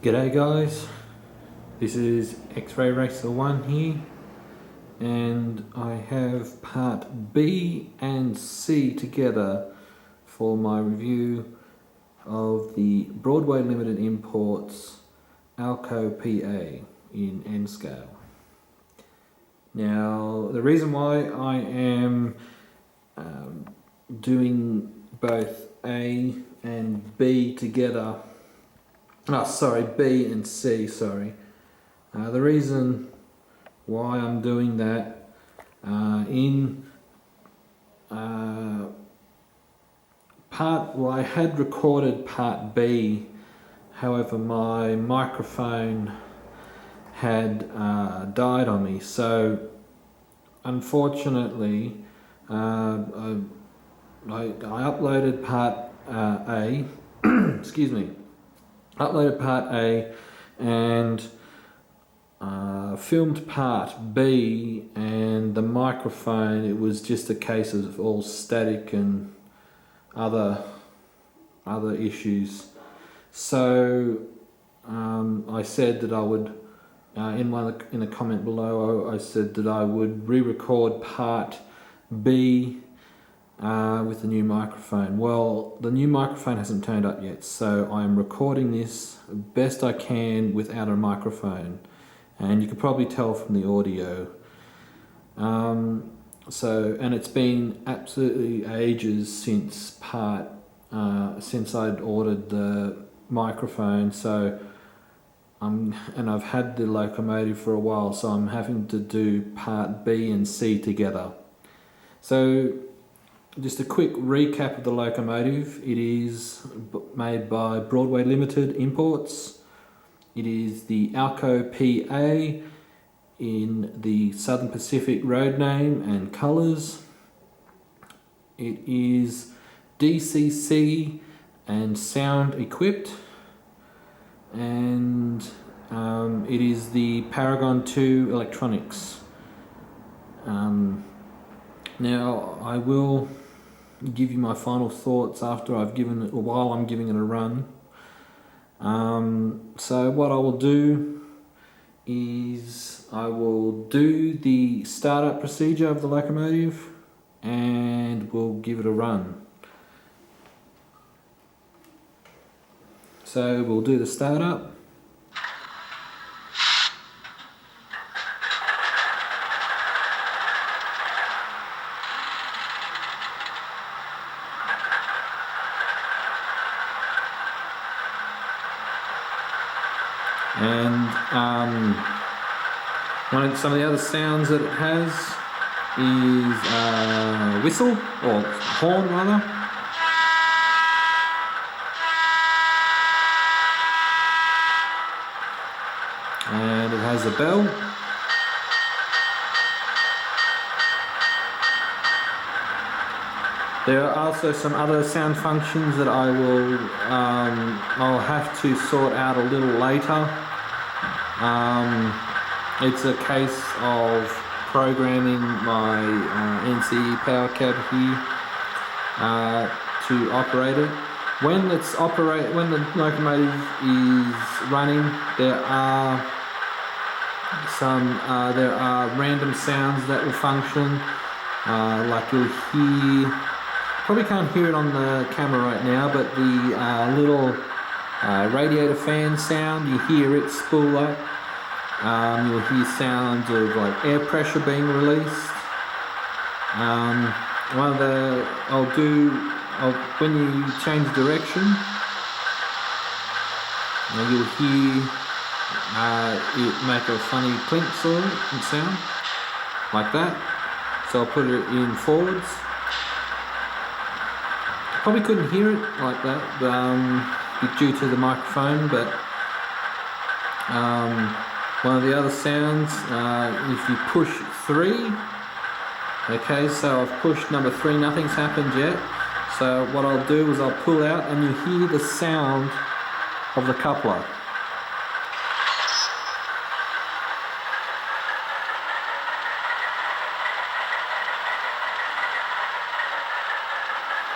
G'day guys, this is X-Ray Racer 1 here, and I have part B and C together for my review of the Broadway Limited Imports Alco PA in N scale. Now, the reason why I am doing both A and B together, B and C, sorry. The reason why I'm doing that, I had recorded part B, however my microphone had died on me, so unfortunately I uploaded part A, excuse me, uploaded part A and filmed part B, and the microphone, it was just a case of all static and other issues. So I said that I would, in a comment below, I said that I would re-record part B with the new microphone. Well, the new microphone hasn't turned up yet, so I'm recording this best I can without a microphone, and you can probably tell from the audio. And it's been absolutely ages since I'd ordered the microphone, so and I've had the locomotive for a while, so I'm having to do part B and C together. So just a quick recap of the locomotive. It is made by Broadway Limited Imports. It is the Alco PA in the Southern Pacific road name and colours. It is DCC and sound equipped, and it is the Paragon 2 electronics. Now I will give you my final thoughts after I've given it, or while I'm giving it a run. So what I will do is I will do the startup procedure of the locomotive and we'll give it a run. So we'll do the startup. And some of the other sounds that it has is whistle, or horn rather. And it has a bell. There are also some other sound functions that I'll have to sort out a little later. It's a case of programming my NCE power cab here to operate it. When the locomotive is running, there are random sounds that will function. Like you'll hear, probably can't hear it on the camera right now, but the little radiator fan sound, you hear it spool up. You'll hear sounds of like air pressure being released. When you change direction, you'll hear it make a funny clink sort of sound, like that. So I'll put it in forwards. Probably couldn't hear it like that due to the microphone, but one of the other sounds, if you push 3, okay, so I've pushed number 3, nothing's happened yet. So what I'll do is I'll pull out and you hear the sound of the coupler.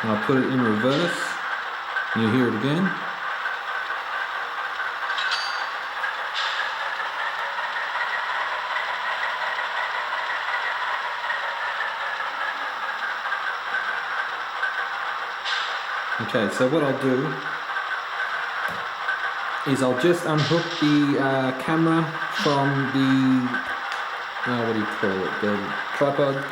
And I'll put it in reverse, and you hear it again. Okay, so what I'll do is I'll just unhook the camera from the, what do you call it, the tripod.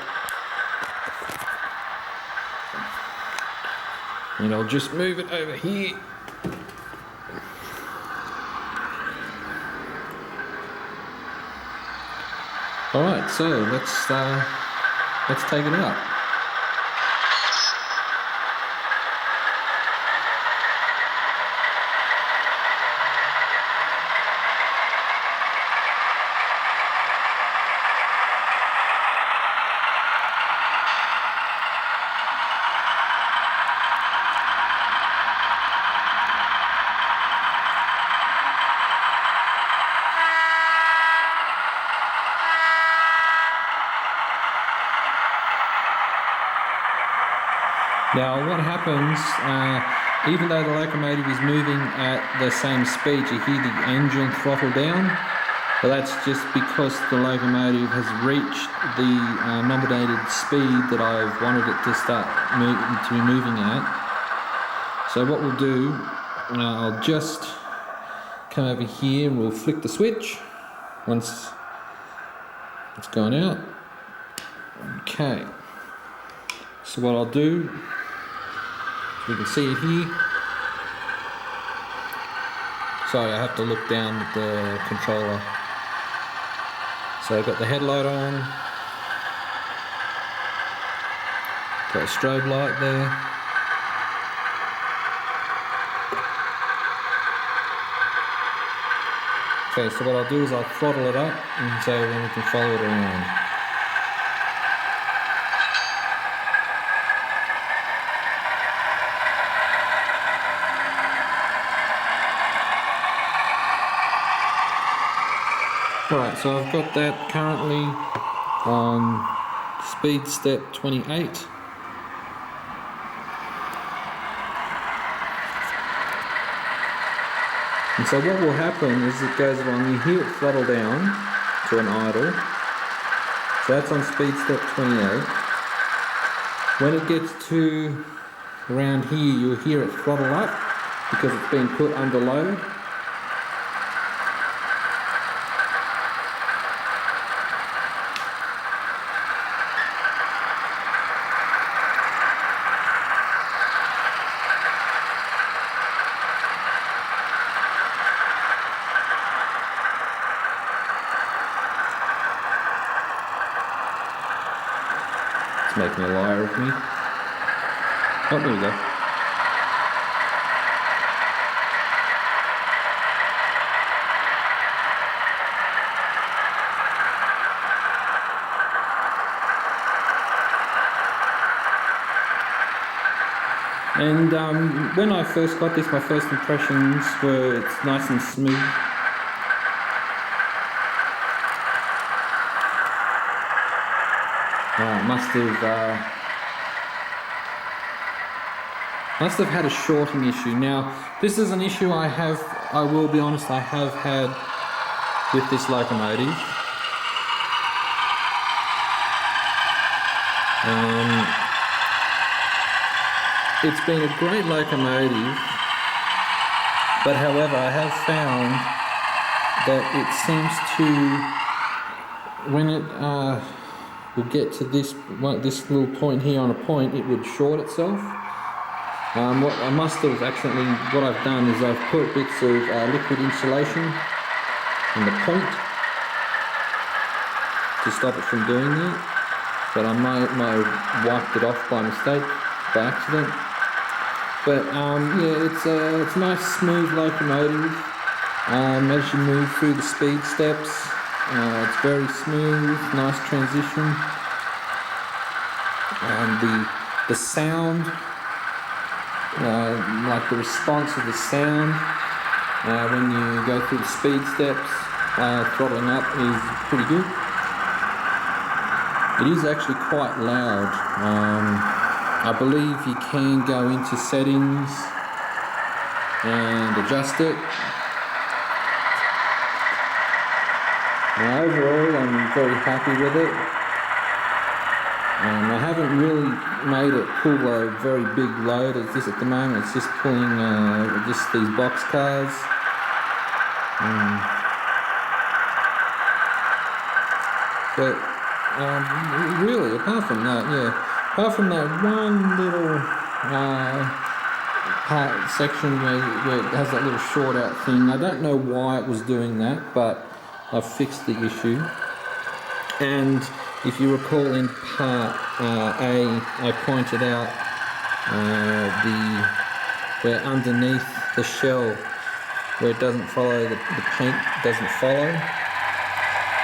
And I'll just move it over here. Alright, so let's take it out. Now what happens, even though the locomotive is moving at the same speed, you hear the engine throttle down. But that's just because the locomotive has reached the nominated speed that I've wanted it to start to be moving at. So what we'll do, I'll just come over here and we'll flick the switch once it's gone out. Okay. So what I'll do, you can see it here. Sorry, I have to look down at the controller. So I've got the headlight on, got a strobe light there. Okay, so what I'll do is I'll throttle it up and so then we can follow it around. Right, so I've got that currently on speed step 28. And so what will happen is it goes along, you hear it throttle down to an idle. So that's on speed step 28. When it gets to around here, you'll hear it throttle up because it's been put under load. Making a liar of me. Oh, there we go. And when I first got this, my first impressions were it's nice and smooth. Must have had a shorting issue. Now, this is an issue I will be honest, I have had with this locomotive. It's been a great locomotive, but however, I have found that it seems to, when it will get to this little point here on a point, it would short itself. What I must have accidentally, what I've done is I've put bits of liquid insulation in the point to stop it from doing that, but I might have wiped it off by mistake, by accident. But yeah, it's a nice smooth locomotive. As you move through the speed steps, it's very smooth, nice transition. The sound, like the response of the sound when you go through the speed steps, throttling up is pretty good. It is actually quite loud. I believe you can go into settings and adjust it. Now overall, I'm very happy with it. I haven't really made it pull a very big load as this at the moment. It's just pulling just these box cars. But really, apart from that one little section where it has that little short out thing, I don't know why it was doing that, but I've fixed the issue. And if you recall in part A, I pointed out where underneath the shell, where it doesn't follow, the paint doesn't follow.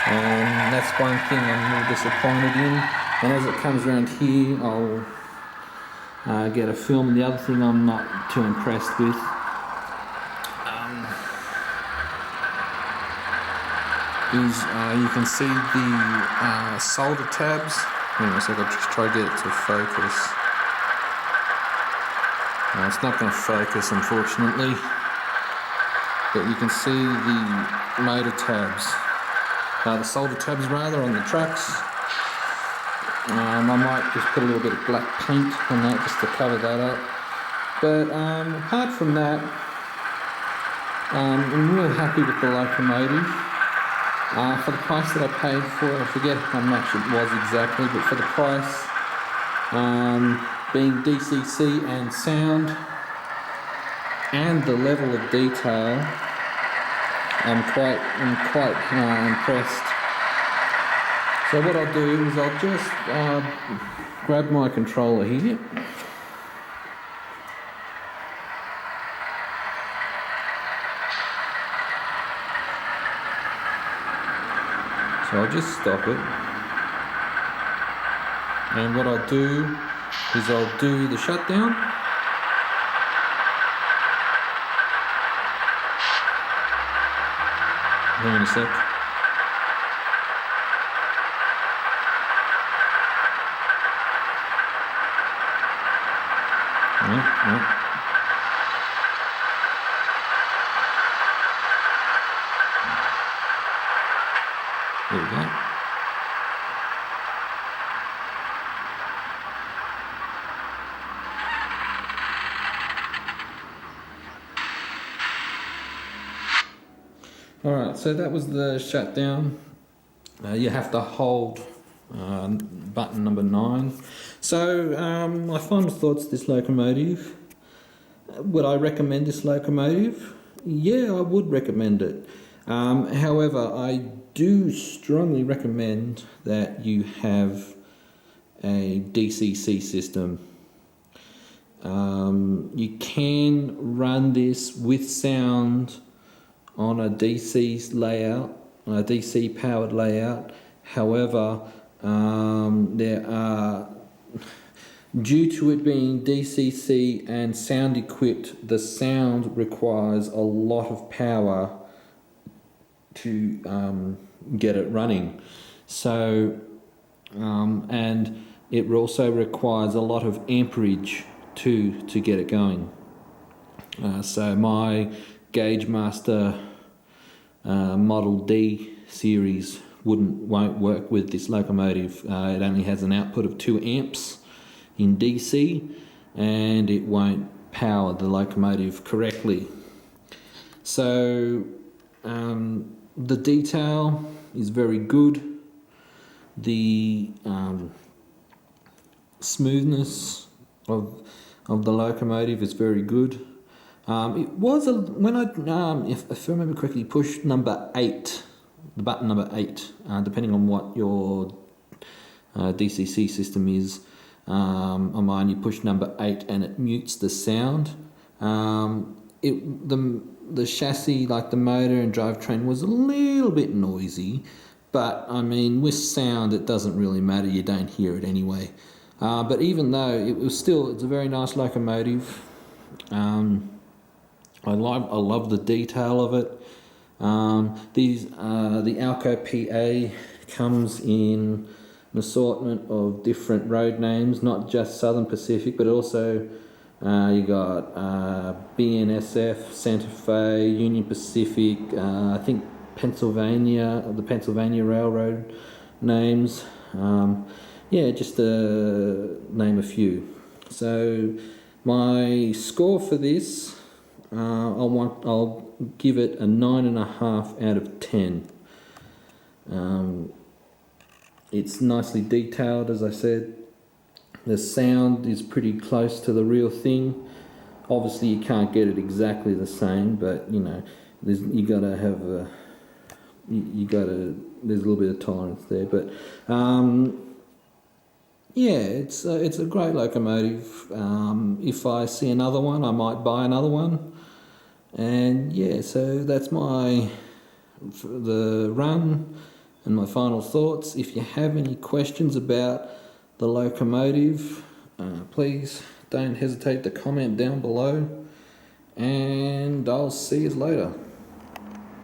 That's one thing I'm a little disappointed in. And as it comes around here, I'll get a film. The other thing I'm not too impressed with is you can see the solder tabs. Hang on a second, I'll just try to get it to focus. It's not going to focus, unfortunately. But you can see the motor tabs. The solder tabs rather on the trucks. I might just put a little bit of black paint on that just to cover that up. But apart from that, I'm real happy with the locomotive. For the price that I paid for it, I forget how much it was exactly, but for the price, being DCC and sound, and the level of detail, I'm quite impressed. So what I'll do is I'll just grab my controller here. So I'll just stop it. And what I'll do is I'll do the shutdown. Hang on a sec. Right. There we go. Alright, so that was the shutdown. You have to hold button number 9. So my final thoughts of this locomotive. Would I recommend this locomotive? Yeah, I would recommend it. However, I do strongly recommend that you have a DCC system. You can run this with sound on a DC layout, a DC powered layout. However, due to it being DCC and sound equipped, the sound requires a lot of power to get it running. So, and it also requires a lot of amperage to get it going. So my Gauge Master Model D series won't work with this locomotive. It only has an output of 2 amps in DC, and it won't power the locomotive correctly. So the detail is very good. The smoothness of the locomotive is very good. It was when I, if I remember correctly, pushed number 8, the button number 8, depending on what your DCC system is. On mine, you push number 8 and it mutes the sound. The chassis, like the motor and drivetrain, was a little bit noisy, but I mean, with sound, it doesn't really matter. You don't hear it anyway. But even though it's a very nice locomotive. I love the detail of it. The Alco PA comes in an assortment of different road names, not just Southern Pacific, but also you got BNSF, Santa Fe, Union Pacific, I think the Pennsylvania Railroad names. yeah, just to name a few. So my score for this, I'll give it a 9.5 out of 10. It's nicely detailed, as I said. The sound is pretty close to the real thing. Obviously, you can't get it exactly the same, but you know, you gotta have there's a little bit of tolerance there. But yeah, it's a great locomotive. If I see another one, I might buy another one. And yeah, so that's the run and my final thoughts. If you have any questions about the locomotive, please don't hesitate to comment down below, and I'll see you later.